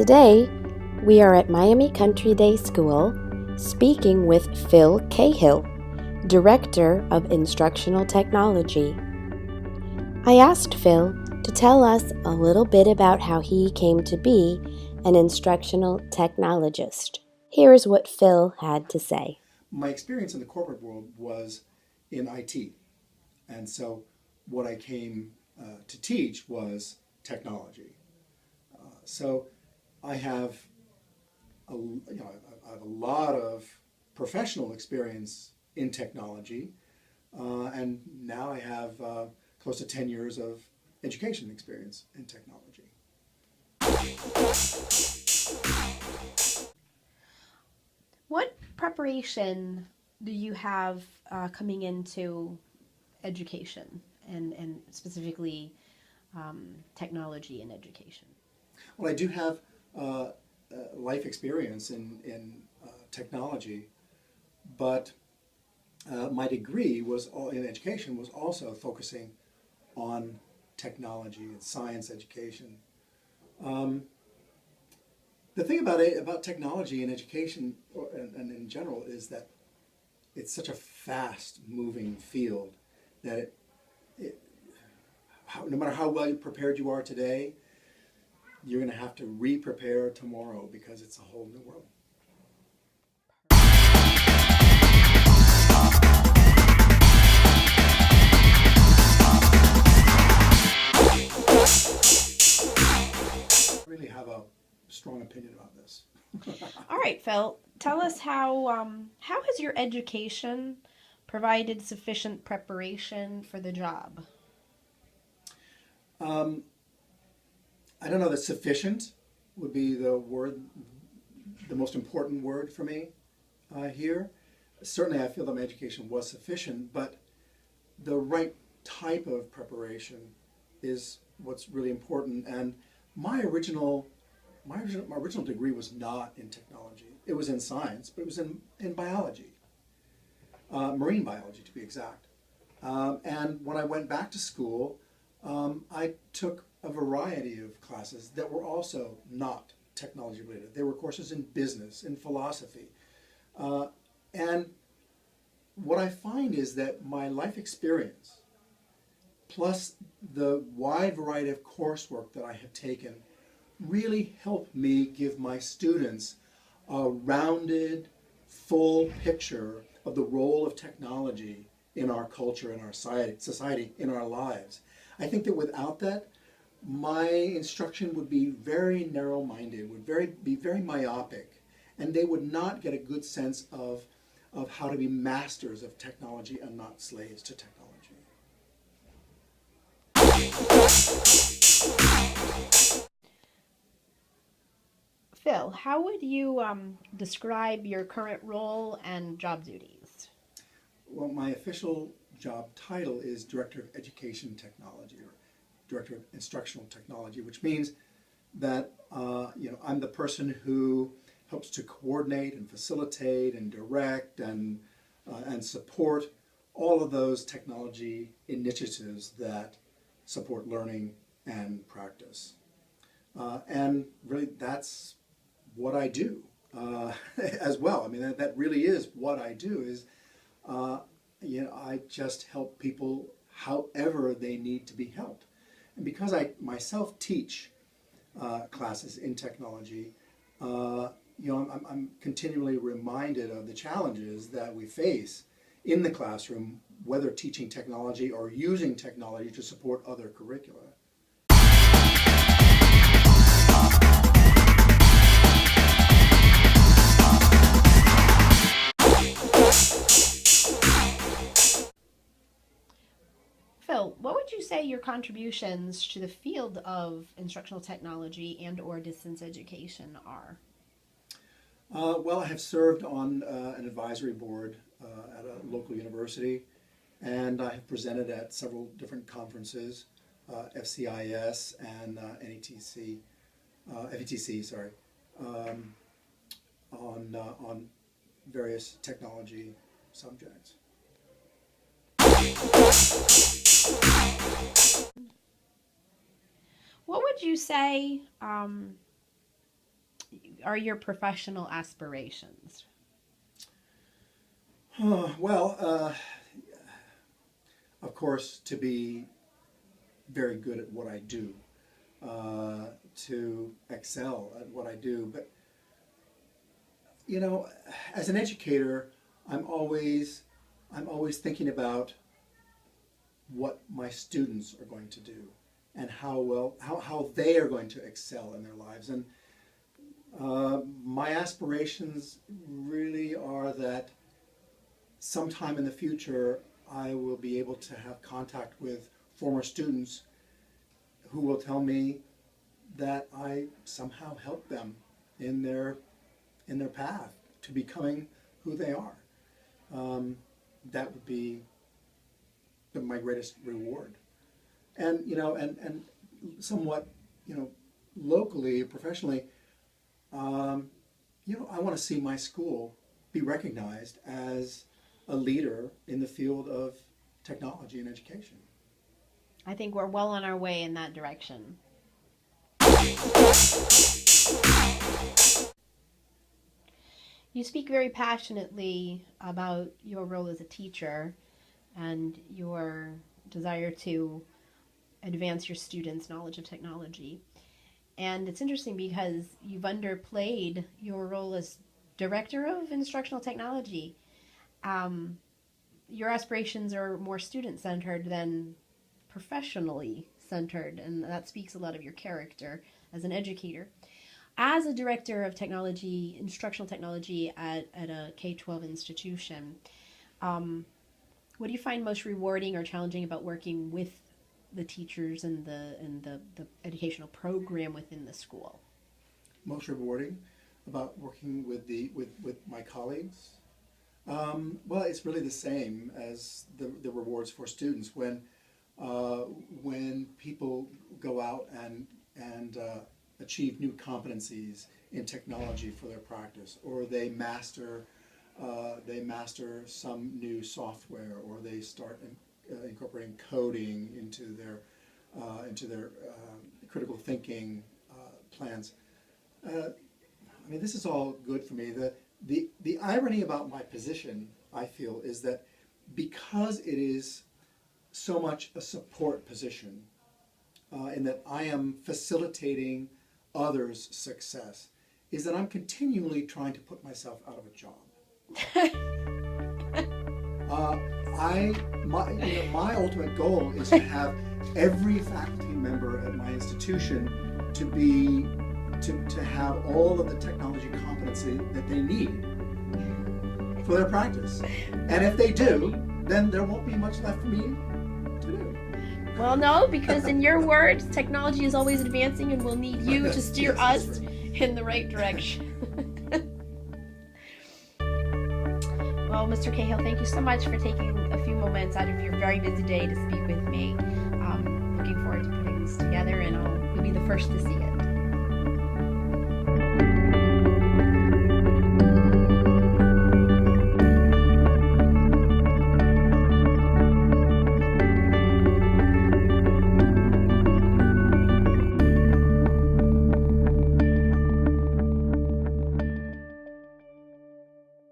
Today, we are at Miami Country Day School speaking with Phil Cahill, Director of Instructional Technology. I asked Phil to tell us a little bit about how he came to be an instructional technologist. Here's what Phil had to say. My experience in the corporate world was in IT. And so what I came to teach was technology. So I have I have a lot of professional experience in technology, and now I have close to 10 years of education experience in technology. What preparation do you have coming into education and specifically technology in education? Well, I do have life experience in technology, but my degree was in education was also focusing on technology and science education. The thing about technology and education and in general is that it's such a fast-moving field that no matter how well prepared you are today, you're going to have to re-prepare tomorrow because it's a whole new world. I really have a strong opinion about this. All right, Phil, tell us how has your education provided sufficient preparation for the job? I don't know that sufficient would be the most important word for me here. Certainly I feel that my education was sufficient, but the right type of preparation is what's really important. And my original degree was not in technology. It was in science, but it was in biology, marine biology to be exact. And when I went back to school, I took a variety of classes that were also not technology related. There were courses in business, in philosophy. And what I find is that my life experience, plus the wide variety of coursework that I have taken, really helped me give my students a rounded, full picture of the role of technology in our culture, in our society, in our lives. I think that without that, my instruction would be very narrow-minded, would be very myopic, and they would not get a good sense of how to be masters of technology and not slaves to technology. Phil, how would you describe your current role and job duties? Well, my official job title is Director of Education Technology, or Director of Instructional Technology, which means that I'm the person who helps to coordinate and facilitate and direct and support all of those technology initiatives that support learning and practice. And really, that's what I do as well. I mean, that really is what I do. Is I just help people however they need to be helped. And because I myself teach classes in technology, I'm continually reminded of the challenges that we face in the classroom, whether teaching technology or using technology to support other curricula. Phil, what would you say your contributions to the field of instructional technology and/or distance education are? Well, I have served on an advisory board at a local university, and I have presented at several different conferences, FCIS and FETC, sorry, on various technology subjects. What would you say are your professional aspirations? Well, of course, to be very good at what I do, to excel at what I do. But, you know, as an educator, I'm always thinking about what my students are going to do and how they are going to excel in their lives. And my aspirations really are that sometime in the future I will be able to have contact with former students who will tell me that I somehow helped them in their path to becoming who they are. That would be my greatest reward. And and somewhat, locally, professionally, I want to see my school be recognized as a leader in the field of technology and education. I think we're well on our way in that direction. You speak very passionately about your role as a teacher and your desire to advance your students' knowledge of technology. And it's interesting because you've underplayed your role as director of instructional technology. Your aspirations are more student-centered than professionally centered, and that speaks a lot of your character as an educator. As a director of technology, instructional technology at a K-12 institution, what do you find most rewarding or challenging about working with the teachers and the educational program within the school? Most rewarding about working with my colleagues? Well, it's really the same as the rewards for students. When people go out and achieve new competencies in technology for their practice, or they master some new software, or they start incorporating coding into their critical thinking plans. This is all good for me. The irony about my position, I feel, is that because it is so much a support position, in that I am facilitating others' success, is that I'm continually trying to put myself out of a job. My ultimate goal is to have every faculty member at my institution to have all of the technology competency that they need for their practice. And if they do, then there won't be much left for me to do. Well, no, because in your words, technology is always advancing and we'll need you to steer us in the right direction. Well, Mr. Cahill, thank you so much for taking a few moments out of your very busy day to speak with me. Looking forward to putting this together, and you'll be the first to see it.